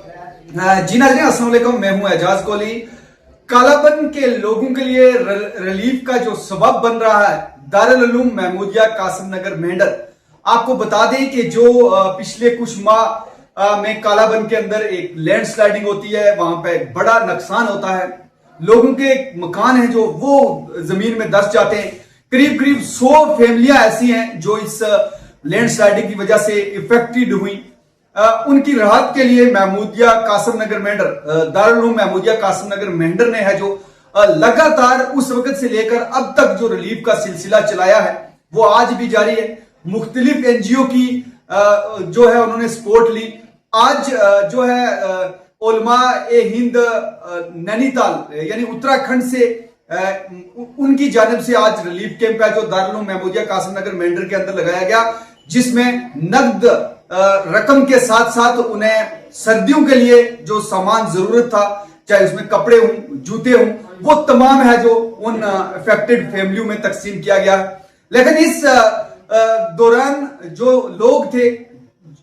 जी नाज़रीन, अस्सलाम वालेकुम। मैं हूं एजाज कोहली। कालापन के लोगों के लिए रिलीफ का जो सबब बन रहा है दारुल उलूम महमूदिया कासिम नगर मेंढर। आपको बता दें कि जो पिछले कुछ माह में कालापन के अंदर एक लैंड स्लाइडिंग होती है, वहां पे बड़ा नुकसान होता है। लोगों के मकान हैं जो वो जमीन में धंस जाते हैं। करीब करीब 100 फैमिलियां ऐसी हैं जो इस लैंड स्लाइडिंग की वजह से इफेक्टेड हुई। उनकी राहत के लिए महमूदिया कासिम नगर मेंढर, दारुल उलूम महमूदिया कासिम नगर मेंढर ने है जो लगातार उस वक्त से लेकर अब तक जो रिलीफ का सिलसिला चलाया है वो आज भी जारी है। मुख्तलिफ एनजीओ की जो है उन्होंने सपोर्ट ली। आज जो है उलमा ए हिंद नैनीताल यानी उत्तराखंड से उनकी जानिब से आज रिलीफ कैंप है जो दारुल उलूम महमूदिया कासिम नगर मेंढर के अंदर लगाया गया, जिसमें नकद रकम के साथ साथ उन्हें सर्दियों के लिए जो सामान जरूरत था, चाहे उसमें कपड़े हों, जूते हों, वो तमाम है जो उन अफेक्टेड फैमिलियों में तकसीम किया गया। लेकिन इस दौरान जो लोग थे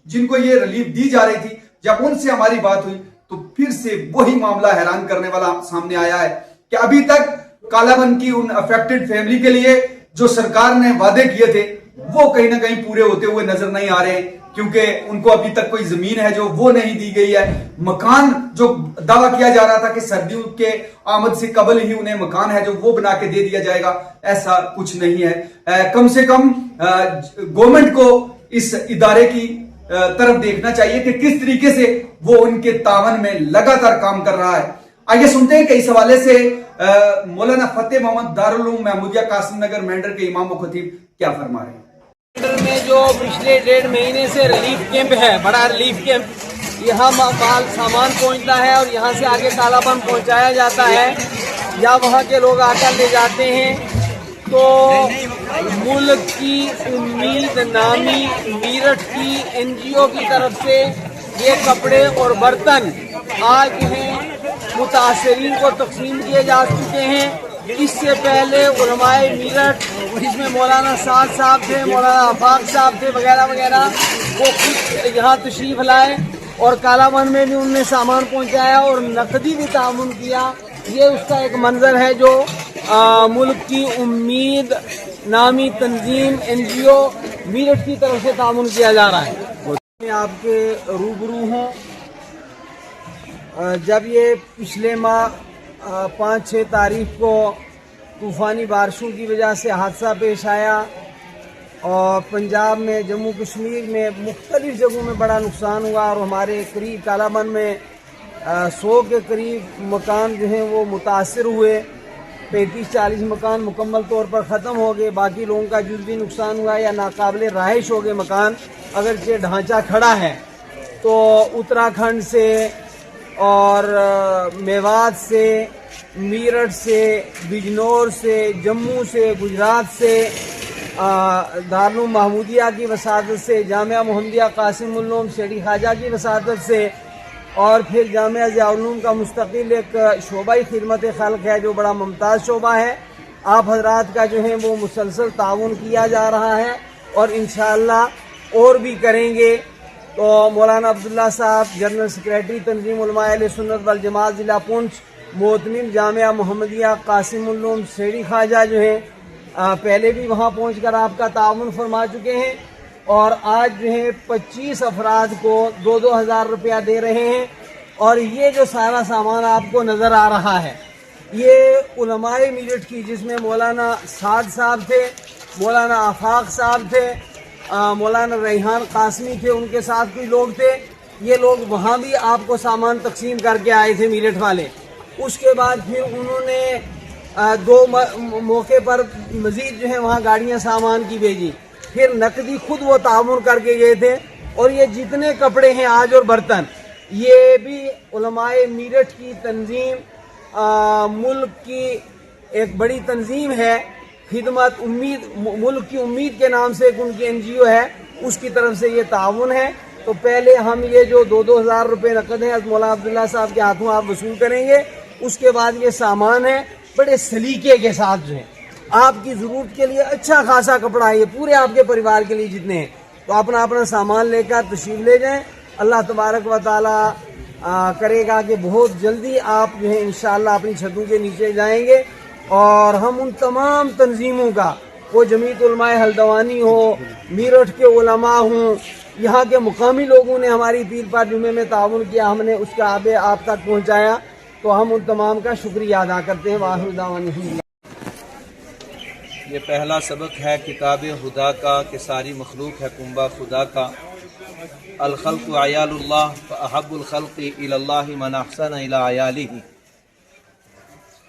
जिनको ये रिलीफ दी जा रही थी, जब उनसे हमारी बात हुई तो फिर से वही मामला हैरान करने वाला सामने आया है कि अभी तक कालापन की उन अफेक्टेड फैमिली के लिए जो सरकार ने वादे किए थे वो कहीं ना कहीं पूरे होते हुए नजर नहीं आ रहे, क्योंकि उनको अभी तक कोई जमीन है जो वो नहीं दी गई है। मकान जो दावा किया जा रहा था कि सर्दियों के आमद से कबल ही उन्हें मकान है जो वो बना के दे दिया जाएगा, ऐसा कुछ नहीं है। कम से कम गवर्नमेंट को इस इदारे की तरफ देखना चाहिए कि किस तरीके से वो उनके तावन में लगातार काम कर रहा है। आइए सुनते हैं कि इस हवाले से मौलाना फतेह मोहम्मद दारुल उलूम महमूदिया कासिम नगर मेंढर के इमाम व खतीब क्या फरमा रहे हैं। में जो पिछले 1.5 महीने से रिलीफ कैंप है, बड़ा रिलीफ कैंप, यहाँ माल सामान पहुँचता है और यहाँ से आगे कालापन पहुँचाया जाता है या वहाँ के लोग आकर ले जाते हैं। तो मुल्क की उम्मीद नामी मीरठ की एनजीओ की तरफ से ये कपड़े और बर्तन आज मुतासरीन को तकसीम किए जा चुके हैं। इससे पहले उलमाए मीरठ, जिसमें मौलाना साद साहब थे, मौलाना आफाक साहब थे वगैरह वगैरह, वो खुद यहाँ तशरीफ लाए और कालापन में भी उनने सामान पहुँचाया और नकदी भी तामुन किया। ये उसका एक मंजर है जो मुल्क की उम्मीद नामी तंजीम एनजीओ मीरठ की तरफ से तामुन किया जा रहा है। मैं आपके रूबरू हूँ। जब ये पिछले माह 5-6 तारीख को तूफ़ानी बारिशों की वजह से हादसा पेश आया और पंजाब में, जम्मू कश्मीर में मुख्तलिफ जगहों में बड़ा नुकसान हुआ और हमारे करीब कालापन में 100 के करीब मकान जो हैं वो मुतासर हुए। 35-40 मकान मुकम्मल तौर पर ख़त्म हो गए, बाकी लोगों का जुज़वी नुकसान हुआ या नाकाबिले रहाइश हो गए मकान, अगरचे ढांचा खड़ा है। तो उत्तराखंड से और मेवात से, मीरठ से, बिजनौर से, जम्मू से, गुजरात से, दारुल उलूम महमूदिया की वसादत से, जामिया मोहम्मदिया कासिम उलूम शेरी ख्वाजा की वसादत से और फिर जामिया ज़ियाउल उलूम का मुस्तकिल एक शोबाई खिदमत खल्क है जो बड़ा मुमताज़ शोबा है। आप हजरात का जो है वो मुसलसल ताउन किया जा रहा है और इंशाअल्लाह और भी करेंगे। तो मौलाना अब्दुल्ला साहब, जनरल सेक्रेटरी तंजीम उलमा अहले सुन्नत वल जमात ज़िला पुंछ, मोहतमिम जामिया मोहम्मदिया कासिम उलूम शेरी ख्वाजा जो है पहले भी वहाँ पहुँचकर आपका ताउन फरमा चुके हैं और आज जो है 25 अफराद को 2-2 हज़ार रुपया दे रहे हैं। और ये जो सारा सामान आपको नज़र आ रहा है ये उलमाए मीरठ की, जिसमें मौलाना साद साहब थे, मौलाना आफाक साहब थे, मौलाना रेहान कासमी थे, उनके साथ कोई लोग थे। ये लोग वहाँ भी आपको सामान तकसीम करके आए थे मीरठ वाले। उसके बाद फिर उन्होंने 2 मौके पर मजीद जो है वहाँ गाड़ियाँ सामान की भेजी, फिर नकदी खुद वो तामुन करके गए थे। और ये जितने कपड़े हैं आज और बर्तन, ये भी उलमाए मीरठ की तंजीम, मुल्क की एक बड़ी तंजीम है, खिदमत उम्मीद, मुल्क की उम्मीद के नाम से एक उनकी एनजीओ है, उसकी तरफ से ये ताउन है। तो पहले हम ये जो 2-2 हज़ार रुपये नकद हैं मौलाना अब्दुल्ला साहब के हाथों आप वसूल करेंगे। उसके बाद ये सामान है बड़े सलीके के साथ जो है आपकी ज़रूरत के लिए अच्छा खासा कपड़ा है, ये पूरे आपके परिवार के लिए जितने हैं, तो अपना अपना सामान लेकर तशरीफ़ ले जाएं। अल्लाह तबारक व तआला करेगा कि बहुत जल्दी आप जो है इंशाअल्लाह अपनी छतों के नीचे जाएंगे। और हम उन तमाम तंजीमों का, वो जमीयत उलमाए हल्द्वानी हो, मीरठ के उलमा हों, यहाँ के मुकामी लोगों ने हमारी पीर पार जुमे में ताउन किया, हमने उसका आबे आप तक पहुँचाया, तो हम उन तमाम का शुक्रिया अदा करते हैं। वाहिर दावाना ये पहला सबक है किताब खुदा का कि सारी मखलूक है कुंबा खुदा का। अल खल्क़ु अयालुल्लाह व अहब्बुल खल्क़ि इलल्लाहि मन अहसन इला अयालिही।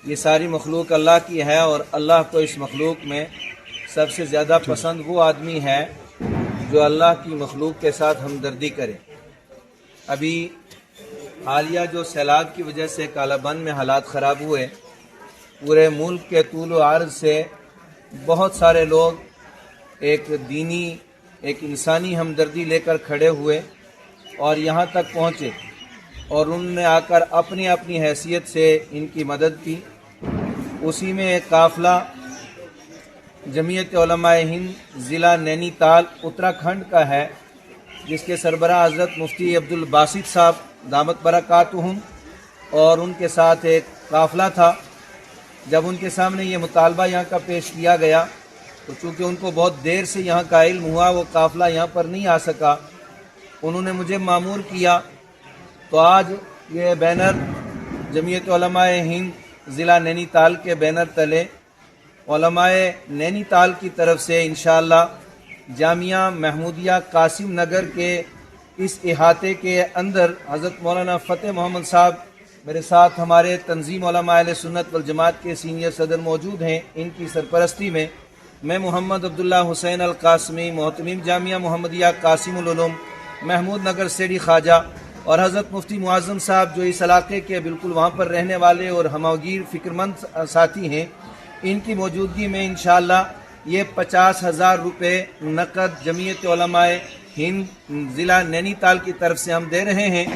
ये सारी मखलूक अल्लाह की है और अल्लाह को इस मखलूक में सबसे ज़्यादा पसंद वो आदमी है जो अल्लाह की मखलूक के साथ हमदर्दी करे। अभी हालिया जो सैलाब की वजह से कालाबन में हालात ख़राब हुए, पूरे मुल्क के तूल व अर्ज़ से बहुत सारे लोग एक दीनी एक इंसानी हमदर्दी लेकर खड़े हुए और यहाँ तक पहुँचे और उन्होंने आकर अपनी अपनी हैसियत से इनकी मदद की। उसी में एक काफ़िला जमीयत उलमाए हिंद ज़िला नैनीताल उत्तराखंड का है, जिसके सरबराह हज़रत मुफ्ती अब्दुल बासित साहब दामत बरकातुहुम और उनके साथ एक काफ़िला था। जब उनके सामने ये मुतालबा यहाँ का पेश किया गया तो चूँकि उनको बहुत देर से यहाँ का इल्म हुआ, वो काफ़िला यहाँ पर नहीं आ सका, उन्होंने मुझे मामूर किया। तो आज ये बैनर जमीयत उलमाए हिंद ज़िला नैनीताल के बैनर तले उलमाए नैनीताल की तरफ से इंशाअल्लाह जामिया महमूदिया कासिम नगर के इस इहाते के अंदर हज़रत मौलाना फ़तेह मोहम्मद साहब मेरे साथ हमारे तंजीम उलमा अहले सुन्नत वल जमात के सीनियर सदर मौजूद हैं। इनकी सरपरस्ती में मैं मोहम्मद अब्दुल्ला हुसैन अल कासमी मोहतमीम जामिया मोहम्मदिया कासिमुल उलूम महमूद नगर सेठी ख्वाजा और हज़रत मुफ्ती मुआज़्ज़म साहब जो इस इलाके के बिल्कुल वहाँ पर रहने वाले और हमागीर फ़िक्रमंद साथी हैं, इनकी मौजूदगी में इंशाअल्लाह ये 50,000 रुपये नकद जमीयत उलमाए हिंद ज़िला नैनीताल की तरफ से हम दे रहे हैं।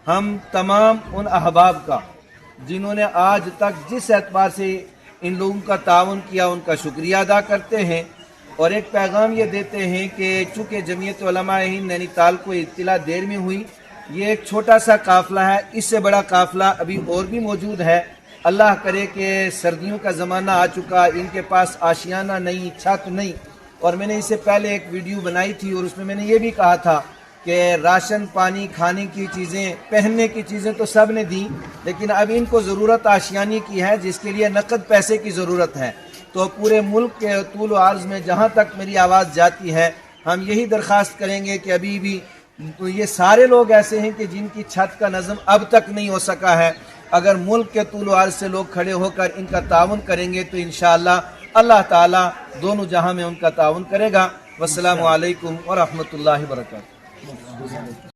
हम तमाम उन अहबाब का जिन्होंने आज तक जिस एतबार से इन लोगों का ताउन किया, उनका शुक्रिया अदा करते हैं और एक पैगाम ये देते हैं कि चूँकि जमीयत उलमाए हिंद नैनीताल को इत्तला देर में हुई, ये एक छोटा सा काफ़िला है, इससे बड़ा काफ़िला अभी और भी मौजूद है। अल्लाह करे कि सर्दियों का ज़माना आ चुका, इनके पास आशियाना नहीं, छत नहीं। और मैंने इससे पहले एक वीडियो बनाई थी और उसमें मैंने ये भी कहा था कि राशन पानी खाने की चीज़ें पहनने की चीज़ें तो सब ने दी, लेकिन अब इनको ज़रूरत आशियाने की है जिसके लिए नकद पैसे की ज़रूरत है। तो पूरे मुल्क के तूल व अर्ज़ में जहाँ तक मेरी आवाज़ जाती है, हम यही दरख्वास्त करेंगे कि अभी भी तो ये सारे लोग ऐसे हैं कि जिनकी छत का नज़म अब तक नहीं हो सका है। अगर मुल्क के तूल व अर्ज़ से लोग खड़े होकर इनका ताउन करेंगे तो इंशाअल्लाह अल्लाह ताला दोनों जहां में उनका ताउन करेगा। वस्सलामु अलैकुम व रहमतुल्लाहि व बरकातुहू।